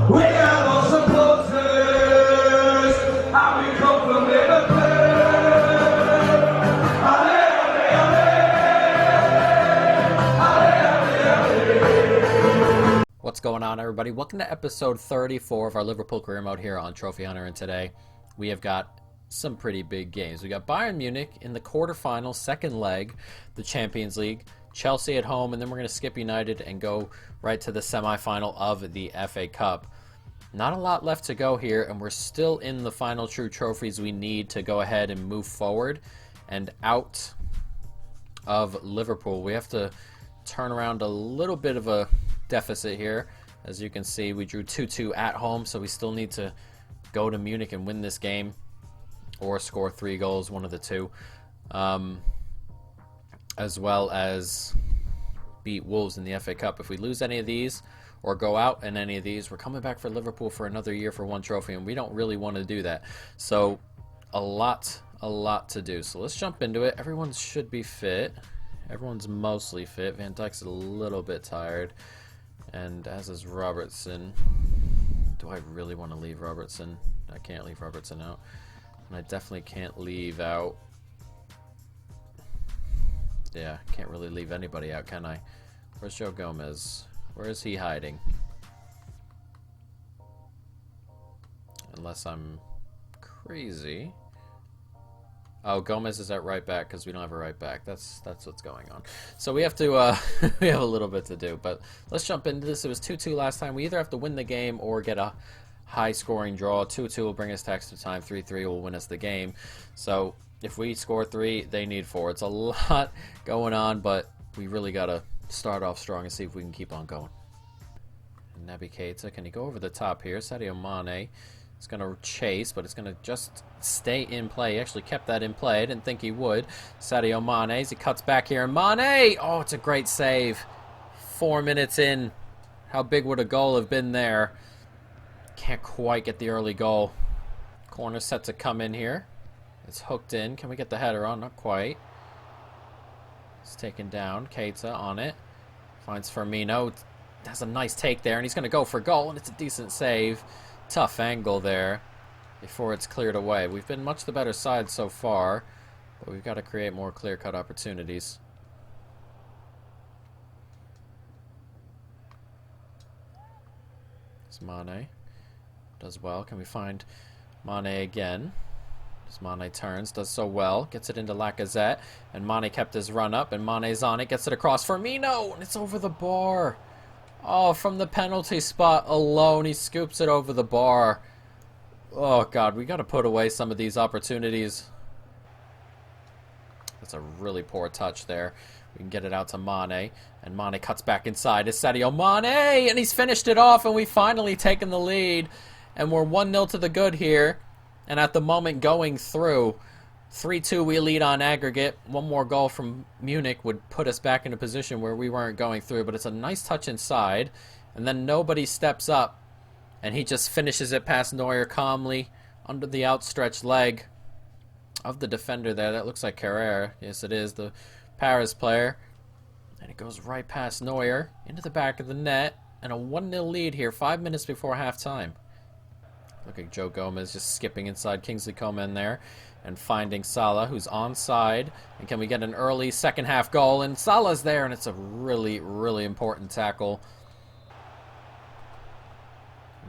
We are all supporters, and we come from Liverpool. Ale, ale, ale. What's going on, everybody? Welcome to episode 34 of our Liverpool career mode here on Trophy Hunter, and today we have got some pretty big games. We got Bayern Munich in the quarterfinals, second leg, the Champions League, Chelsea at home, and then we're going to skip United and go right to the semifinal of the FA Cup. Not a lot left to go here, and we're still in the final true trophies we need to go ahead and move forward and out of Liverpool. We have to turn around a little bit of a deficit here. As you can see, we drew 2-2 at home, so we still need to go to Munich and win this game or score 3 goals, one of the two, as well as beat Wolves in the FA Cup. If we lose any of these or go out in any of these, we're coming back for Liverpool for another year for one trophy, and we don't really want to do that. So a lot to do. So let's jump into it. Everyone should be fit. Everyone's mostly fit. Van Dijk's a little bit tired, and as is Robertson. Do I really want to leave Robertson? I can't leave Robertson out. And I definitely can't leave out. Yeah, can't really leave anybody out, can I? Where's Joe Gomez? Where is he hiding? Unless I'm crazy. Oh, Gomez is at right back because we don't have a right back. That's what's going on. So we have to we have a little bit to do, but let's jump into this. It was 2-2 last time. We either have to win the game or get a high-scoring draw. 2-2 will bring us to extra time. 3-3 will win us the game. So if we score 3, they need 4. It's a lot going on, but we really got to start off strong and see if we can keep on going. Naby Keita, can he go over the top here? Sadio Mane is going to chase, but it's going to just stay in play. He actually kept that in play. I didn't think he would. Sadio Mane, as he cuts back here, and Mane! Oh, it's a great save. 4 minutes in. How big would a goal have been there? Can't quite get the early goal. Corner set to come in here. It's hooked in. Can we get the header on? Not quite. It's taken down. Keita on it. Finds Firmino. Has a nice take there, and he's going to go for goal, and it's a decent save. Tough angle there before it's cleared away. We've been much the better side so far, but we've got to create more clear-cut opportunities. It's Mane. Does well. Can we find Mane again? As Mane turns, does so well, gets it into Lacazette, and Mane kept his run up, and Mane's on it, gets it across Firmino, and it's over the bar. Oh, from the penalty spot alone, he scoops it over the bar. Oh God, we got to put away some of these opportunities. That's a really poor touch there. We can get it out to Mane, and Mane cuts back inside. It's Sadio Mane, and he's finished it off, and we've finally taken the lead, and we're 1-0 to the good here. And at the moment going through, 3-2 we lead on aggregate. One more goal from Munich would put us back in a position where we weren't going through. But it's a nice touch inside. And then nobody steps up. And he just finishes it past Neuer calmly under the outstretched leg of the defender there. That looks like Carrera. Yes, it is, the Paris player. And it goes right past Neuer into the back of the net. And a 1-0 lead here 5 minutes before halftime. Look at Joe Gomez just skipping inside Kingsley Coman there and finding Salah, who's onside. And can we get an early second half goal? And Salah's there, and it's a really, really important tackle.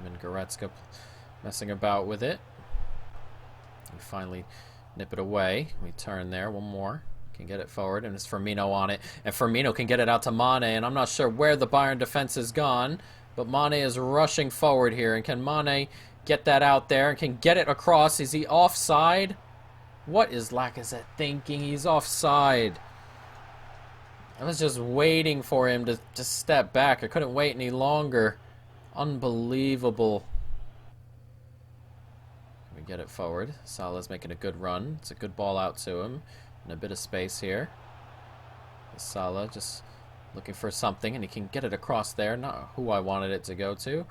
And Goretzka messing about with it. We finally nip it away. We turn there, one more. Can get it forward, and it's Firmino on it. And Firmino can get it out to Mane, and I'm not sure where the Bayern defense has gone. But Mane is rushing forward here, and can Mane get that out there and can get it across? Is he offside? What is Lacazette thinking? He's offside. I was just waiting for him to just step back. I couldn't wait any longer. Unbelievable. We get it forward. Salah's making a good run. It's a good ball out to him. And a bit of space here. Salah just looking for something, and he can get it across there. Not who I wanted it to go to.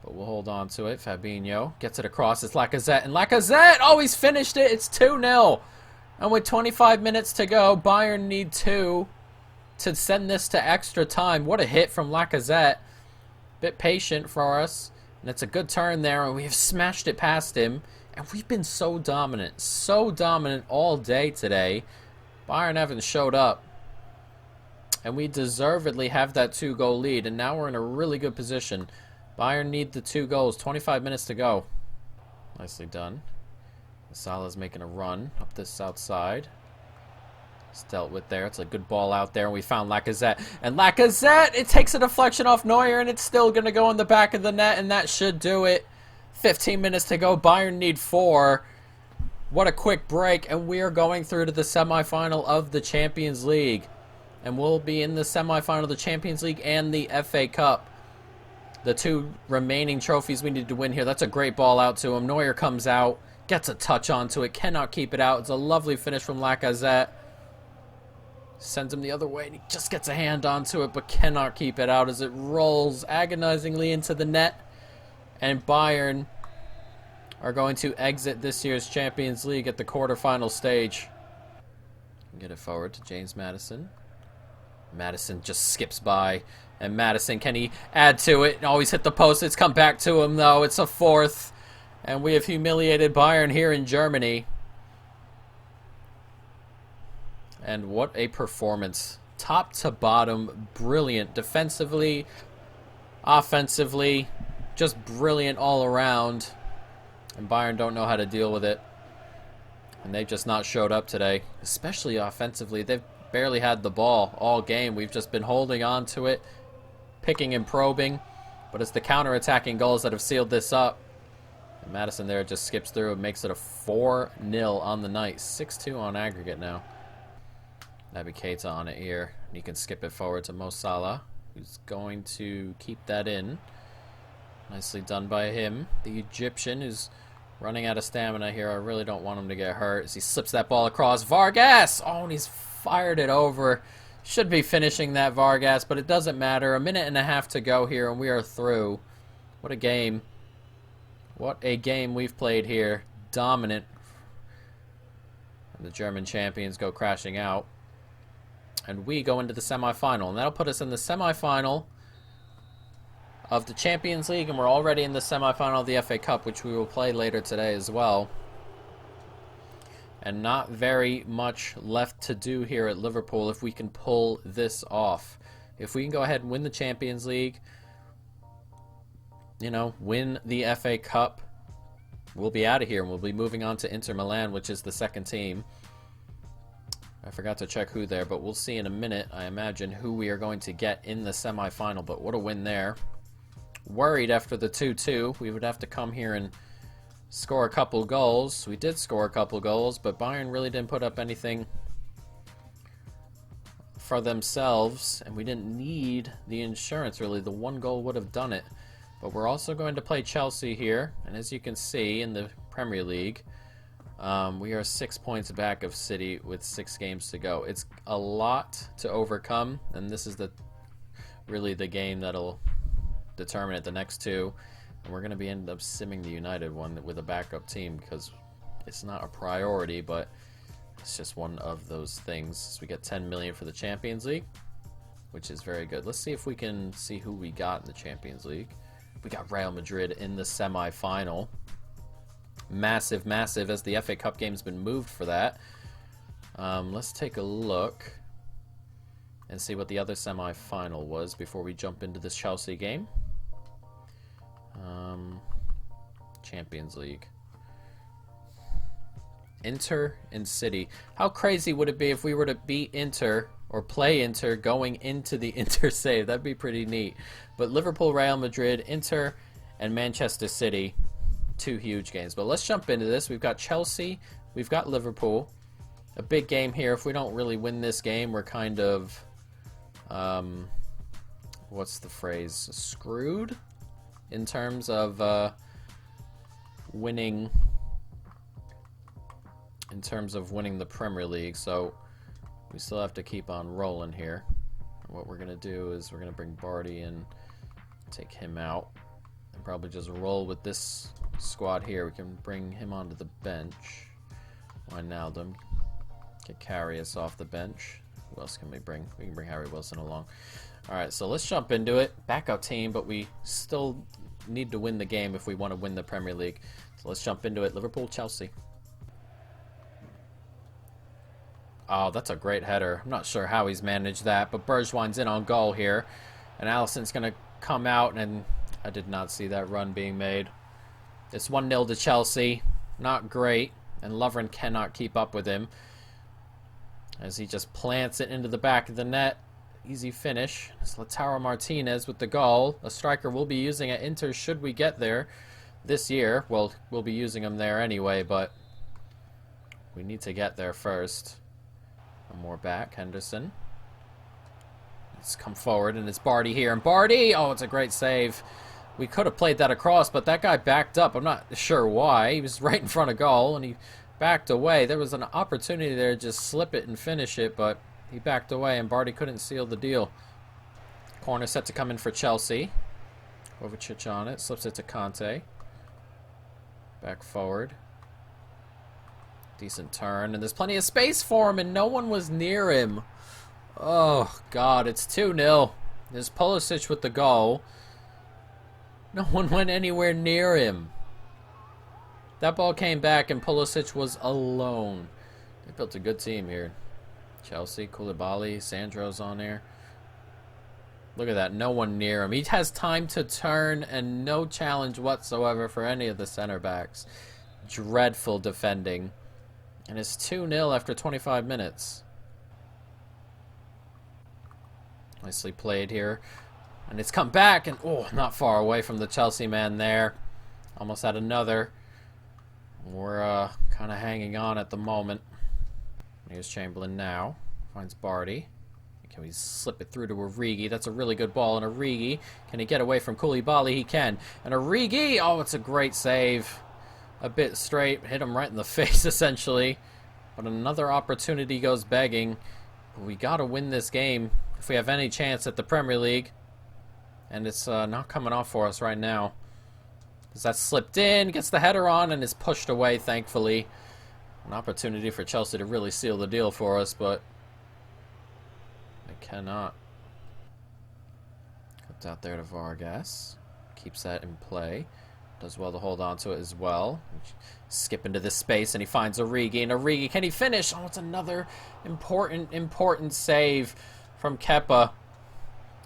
But we'll hold on to it. Fabinho gets it across. It's Lacazette. And Lacazette! Oh, he's finished it. It's 2-0. And with 25 minutes to go, Bayern need 2 to send this to extra time. What a hit from Lacazette. Bit patient for us. And it's a good turn there, and we have smashed it past him. And we've been so dominant all day today. Bayern haven't showed up. And we deservedly have that 2-goal lead, and now we're in a really good position. Bayern need the 2 goals, 25 minutes to go. Nicely done. Salah's making a run up this south side. It's dealt with there. It's a good ball out there, and we found Lacazette. And Lacazette, it takes a deflection off Neuer, and it's still going to go in the back of the net, and that should do it. 15 minutes to go. Bayern need 4. What a quick break, and we are going through to the semifinal of the Champions League. And we'll be in the semifinal of the Champions League and the FA Cup. The 2 remaining trophies we need to win here. That's a great ball out to him. Neuer comes out, gets a touch onto it, cannot keep it out. It's a lovely finish from Lacazette. Sends him the other way, and he just gets a hand onto it, but cannot keep it out as it rolls agonizingly into the net. And Bayern are going to exit this year's Champions League at the quarterfinal stage. Get it forward to James Maddison. Maddison just skips by. And Maddison, can he add to it? Always hit the post. It's come back to him, though. It's a 4th. And we have humiliated Bayern here in Germany. And what a performance. Top to bottom, brilliant. Defensively, offensively, just brilliant all around. And Bayern don't know how to deal with it. And they've just not showed up today. Especially offensively. They've barely had the ball all game. We've just been holding on to it, picking and probing, but it's the counter-attacking goals that have sealed this up. And Maddison there just skips through and makes it a 4-0 on the night. 6-2 on aggregate now. Naby Keita on it here. And you can skip it forward to Mo Salah, who's going to keep that in. Nicely done by him. The Egyptian, who's running out of stamina here. I really don't want him to get hurt as he slips that ball across. Vargas! Oh, and he's fired it over. Should be finishing that, Vargas, but it doesn't matter. A minute and a half to go here, and we are through. What a game. What a game we've played here. Dominant. And the German champions go crashing out. And we go into the semifinal. And that'll put us in the semifinal of the Champions League, and we're already in the semifinal of the FA Cup, which we will play later today as well. And not very much left to do here at Liverpool if we can pull this off. If we can go ahead and win the Champions League, you know, win the FA Cup, we'll be out of here and we'll be moving on to Inter Milan, which is the 2nd team. I forgot to check who there, but we'll see in a minute, I imagine, who we are going to get in the semifinal. But what a win there. Worried after the 2-2. We would have to come here and score a couple goals. We did score a couple goals, but Bayern really didn't put up anything for themselves, and we didn't need the insurance, really. The 1 goal would have done it. But we're also going to play Chelsea here, and as you can see in the Premier League, we are 6 points back of City with 6 games to go. It's a lot to overcome, and this is really the game that'll determine it, the next 2. And we're going to end up simming the United one with a backup team because it's not a priority, but it's just one of those things. So we get 10 million for the Champions League, which is very good. Let's see if we can see who we got in the Champions League. We got Real Madrid in the semi-final. Massive, massive, as the FA Cup game's been moved for that. Let's take a look and see what the other semi-final was before we jump into this Chelsea game. Champions League. Inter and City. How crazy would it be if we were to beat Inter or play Inter going into the Inter save? That'd be pretty neat. But Liverpool, Real Madrid, Inter, and Manchester City. 2 huge games. But let's jump into this. We've got Chelsea. We've got Liverpool. A big game here. If we don't really win this game, we're kind of, what's the phrase? Screwed in terms of winning. In terms of winning the Premier League. So we still have to keep on rolling here. What we're going to do is we're going to bring Barty in, take him out, and probably just roll with this squad here. We can bring him onto the bench. Wijnaldum. Get Karius off the bench. Who else can we bring? We can bring Harry Wilson along. Alright, so let's jump into it. Backup team, but we still need to win the game if we want to win the Premier League. So let's jump into it. Liverpool, Chelsea. Oh, that's a great header. I'm not sure how he's managed that, but Bergwijn's in on goal here. And Alisson's going to come out, and I did not see that run being made. It's 1-0 to Chelsea. Not great, and Lovren cannot keep up with him as he just plants it into the back of the net. Easy finish. It's Lautaro Martinez with the goal. A striker we'll be using at Inter should we get there this year. Well, we'll be using him there anyway, but we need to get there first. One more back, Henderson. Let's come forward, and it's Barty here. And Barty! Oh, it's a great save. We could have played that across, but that guy backed up. I'm not sure why. He was right in front of goal, and he backed away. There was an opportunity there to just slip it and finish it, but he backed away, and Barty couldn't seal the deal. Corner set to come in for Chelsea. Kovacic on it. Slips it to Conte. Back forward. Decent turn, and there's plenty of space for him, and no one was near him. Oh, God, it's 2-0. There's Pulisic with the goal. No one went anywhere near him. That ball came back, and Pulisic was alone. They built a good team here. Chelsea, Koulibaly, Sandro's on there. Look at that, no one near him. He has time to turn, and no challenge whatsoever for any of the center backs. Dreadful defending. And it's 2-0 after 25 minutes. Nicely played here. And it's come back, and oh, not far away from the Chelsea man there. Almost had another. We're kind of hanging on at the moment. Here's Chamberlain now. Finds Barty. Can we slip it through to Origi? That's a really good ball. And Origi, can he get away from Koulibaly? He can. And Origi, oh, it's a great save. A bit straight, hit him right in the face essentially, but another opportunity goes begging. We gotta win this game if we have any chance at the Premier League, and it's not coming off for us right now, because that slipped in, gets the header on, and is pushed away thankfully. An opportunity for Chelsea to really seal the deal for us, but they cannot. Comes out there to Vargas, keeps that in play. Does well to hold on to it as well. Skip into this space, and he finds Origi. And Origi, can he finish? Oh, it's another important save from Kepa.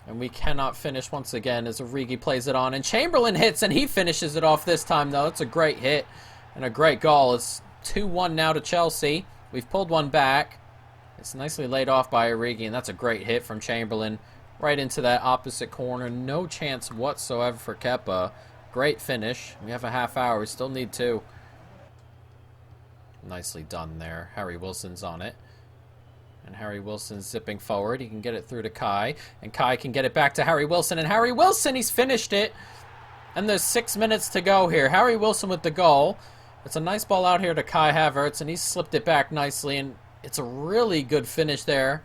And we cannot finish once again as Origi plays it on. And Chamberlain hits, and he finishes it off this time, though. It's a great hit and a great goal. It's 2-1 now to Chelsea. We've pulled one back. It's nicely laid off by Origi, and that's a great hit from Chamberlain. Right into that opposite corner. No chance whatsoever for Kepa. Great finish. We have a half hour. We still need 2. Nicely done there. Harry Wilson's on it. And Harry Wilson's zipping forward. He can get it through to Kai. And Kai can get it back to Harry Wilson. And Harry Wilson, he's finished it. And there's 6 minutes to go here. Harry Wilson with the goal. It's a nice ball out here to Kai Havertz. And he slipped it back nicely. And it's a really good finish there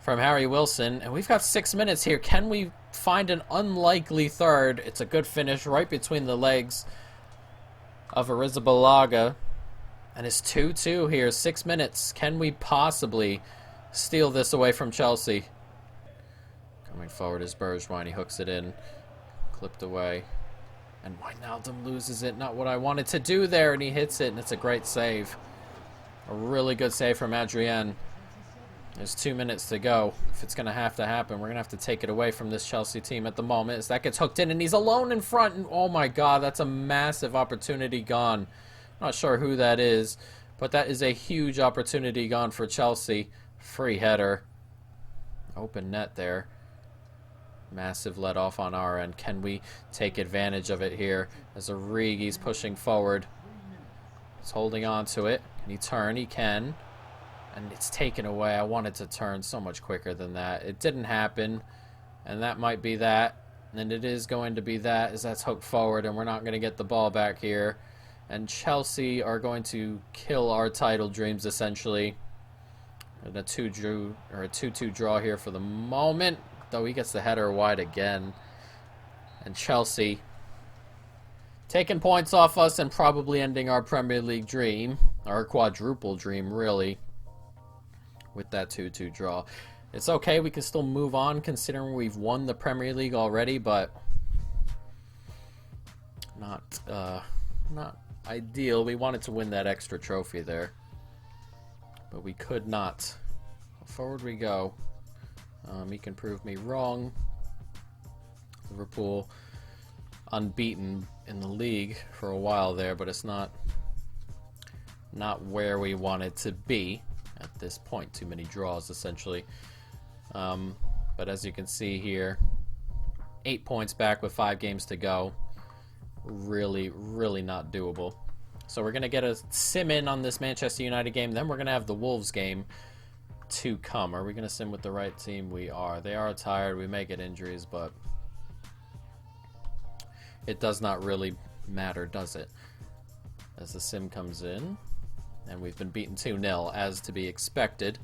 from Harry Wilson. And we've got 6 minutes here. Can we find an unlikely third? It's a good finish right between the legs of Arrizabalaga. And it's 2-2 here. 6 minutes. Can we possibly steal this away from Chelsea? Coming forward is Bergwijn. He hooks it in. Clipped away. And Wijnaldum loses it. Not what I wanted to do there. And he hits it. And it's a great save. A really good save from Adrian. There's 2 minutes to go. If it's going to happen, we're going to have to take it away from this Chelsea team at the moment. As that gets hooked in, and he's alone in front. And oh my God, that's a massive opportunity gone. Not sure who that is, but that is a huge opportunity gone for Chelsea. Free header. Open net there. Massive let off on our end. Can we take advantage of it here? As Origi's pushing forward. He's holding on to it. Can he turn? He can. And it's taken away. I wanted to turn so much quicker than that. It didn't happen. And that might be that. And it is going to be that, as that's hooked forward, and we're not going to get the ball back here. And Chelsea are going to kill our title dreams, essentially. And a 2-2 draw here for the moment. Though he gets the header wide again. And Chelsea taking points off us and probably ending our Premier League dream. Our quadruple dream, really. With that 2-2 draw. It's okay, we can still move on considering we've won the Premier League already, but Not ideal. We wanted to win that extra trophy there, but we could not. Forward we go. He can prove me wrong. Liverpool unbeaten in the league for a while there, but it's not where we want it to be at this point. Too many draws, essentially. But as you can see here, 8 points back with 5 games to go. Really, really not doable. So we're going to get a sim in on this Manchester United game. Then we're going to have the Wolves game to come. Are we going to sim with the right team? We are. They are tired. We may get injuries, but it does not really matter, does it? As the sim comes in, and we've been beaten 2-0, as to be expected,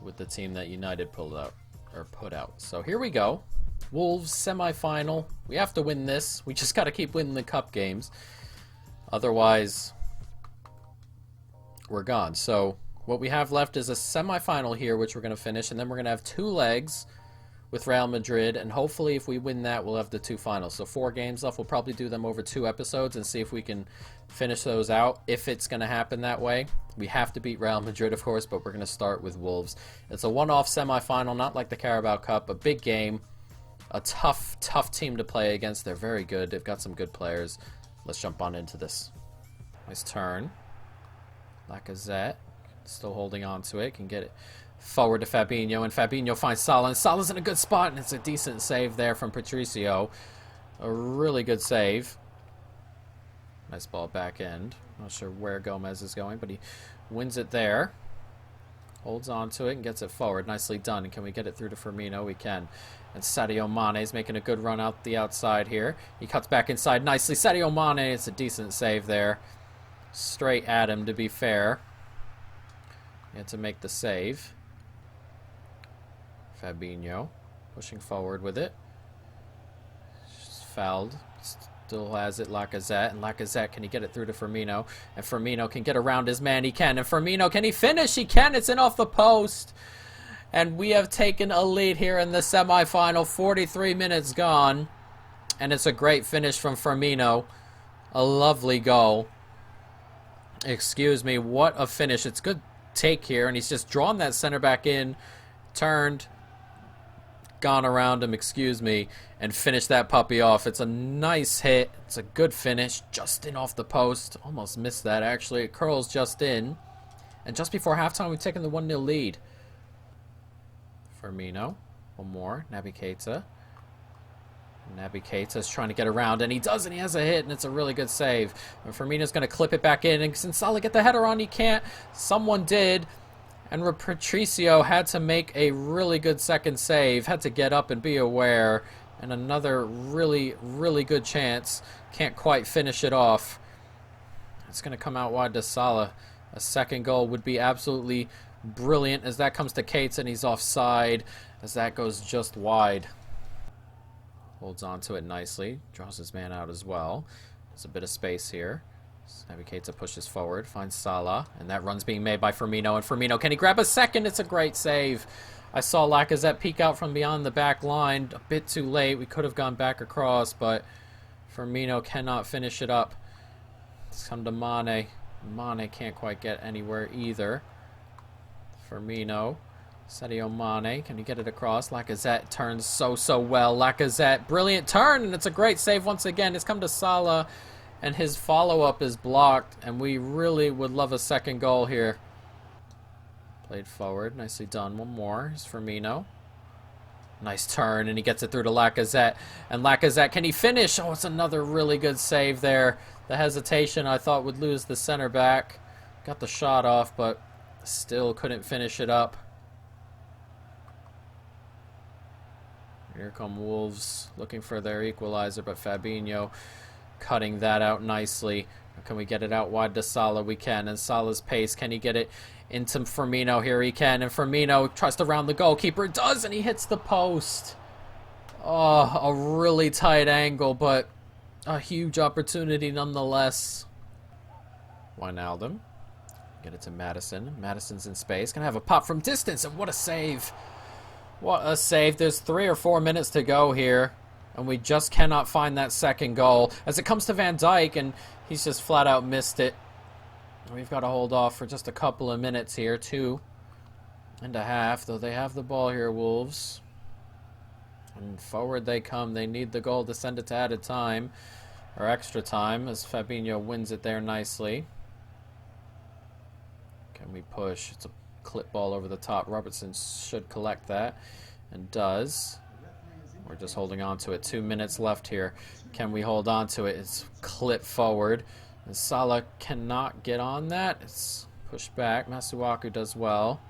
with the team that United put out. So here we go. Wolves semi-final. We have to win this. We just got to keep winning the cup games. Otherwise, we're gone. So what we have left is a semi-final here, which we're going to finish, and then we're going to have 2 legs with Real Madrid, and hopefully if we win that, we'll have the 2 finals. So 4 games left. We'll probably do them over 2 episodes and see if we can finish those out, if it's going to happen that way. We have to beat Real Madrid, of course, but we're going to start with Wolves. It's a one-off semi-final, not like the Carabao Cup, a big game, a tough team to play against. They're very good. They've got some good players. Let's jump on into this. Nice turn. Lacazette still holding on to it. Can get it forward to Fabinho, and Fabinho finds Salah, and Salah's in a good spot, and it's a decent save there from Patricio. A really good save. Nice ball back end. Not sure where Gomez is going, but he wins it there. Holds on to it and gets it forward. Nicely done. And can we get it through to Firmino? We can. And Sadio Mane is making a good run out the outside here. He cuts back inside nicely. Sadio Mane, it's a decent save there. Straight at him, to be fair. He had to make the save. Fabinho pushing forward with it. Just fouled. Still has it, Lacazette. And Lacazette, can he get it through to Firmino? And Firmino can get around his man. He can. And Firmino, can he finish? He can. It's in off the post. And we have taken a lead here in the semifinal. 43 minutes gone. And it's a great finish from Firmino. A lovely goal. Excuse me. What a finish. It's good take here. And he's just drawn that center back in. Turned. Gone around him, excuse me, and finished that puppy off. It's a nice hit. It's a good finish. Just in off the post. Almost missed that, actually. It curls just in. And just before halftime, we've taken the 1-0 lead. Firmino. One more. Naby Keita. Naby Keita's trying to get around, and he does, and he has a hit, and it's a really good save. And Firmino's going to clip it back in, and can Salah get the header on? He can't. Someone did. And Patricio had to make a really good second save. Had to get up and be aware. And another really, really good chance. Can't quite finish it off. It's going to come out wide to Salah. A second goal would be absolutely brilliant as that comes to Keita, and he's offside as that goes just wide. Holds on to it nicely. Draws his man out as well. There's a bit of space here. Naby Keita pushes forward, finds Salah, and that run's being made by Firmino. And Firmino, can he grab a second? It's a great save. I saw Lacazette peek out from beyond the back line a bit too late. We could have gone back across, but Firmino cannot finish it up. It's come to Mane. Mane can't quite get anywhere either. Firmino. Sadio Mane, can he get it across? Lacazette turns so well. Lacazette, brilliant turn, and it's a great save once again. It's come to Salah. And his follow-up is blocked, and we really would love a second goal here. Played forward, nicely done. One more, it's Firmino. Nice turn, and he gets it through to Lacazette. And Lacazette, can he finish? Oh, it's another really good save there. The hesitation I thought would lose the center back. Got the shot off, but still couldn't finish it up. Here come Wolves, looking for their equalizer, but Fabinho cutting that out nicely. Can we get it out wide to Salah? We can. And Salah's pace. Can he get it into Firmino? Here he can. And Firmino tries to round the goalkeeper. It does, and he hits the post. Oh, a really tight angle, but a huge opportunity nonetheless. Wijnaldum. Get it to Maddison. Maddison's in space. Gonna have a pop from distance, and what a save. What a save. There's 3 or 4 minutes to go here. And we just cannot find that second goal. As it comes to Van Dijk, and he's just flat out missed it. We've got to hold off for just a couple of minutes here. 2.5, though they have the ball here, Wolves. And forward they come. They need the goal to send it to added time. Or extra time, as Fabinho wins it there nicely. Can we push? It's a clip ball over the top. Robertson should collect that. And does. We're just holding on to it. 2 minutes left here. Can we hold on to it? It's clip forward. And Salah cannot get on that. It's pushed back. Masuaku does well.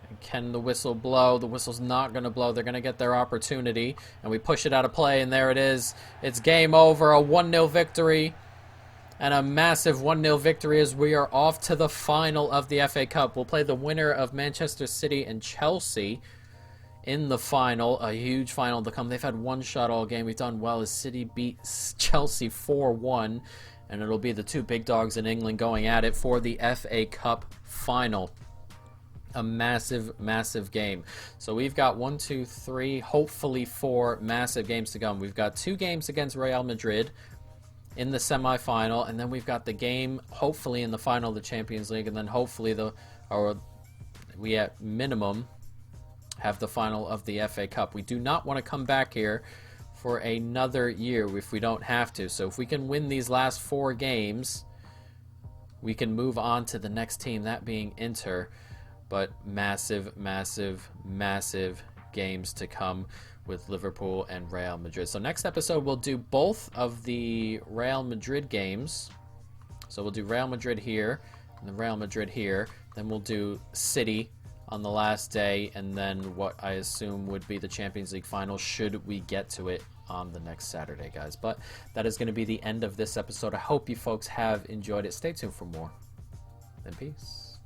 And can the whistle blow? The whistle's not going to blow. They're going to get their opportunity. And we push it out of play, and there it is. It's game over. A 1-0 victory. And a massive 1-0 victory as we are off to the final of the FA Cup. We'll play the winner of Manchester City and Chelsea in the final. A huge final to come. They've had one shot all game. We've done well as City beats Chelsea 4-1. And it'll be the two big dogs in England going at it for the FA Cup final. A massive, massive game. So we've got 1, 2, 3, hopefully 4 massive games to come. We've got 2 games against Real Madrid in the semifinal, and then we've got the game hopefully in the final of the Champions League, and then hopefully we at minimum have the final of the FA Cup. We do not want to come back here for another year if we don't have to. So if we can win these last 4 games, we can move on to the next team, that being Inter. But massive, massive, massive games to come with Liverpool and Real Madrid. So next episode, we'll do both of the Real Madrid games. So we'll do Real Madrid here and the Real Madrid here. Then we'll do City on the last day, and then what I assume would be the Champions League final should we get to it on the next Saturday, guys. But that is going to be the end of this episode. I hope you folks have enjoyed it. Stay tuned for more. And peace.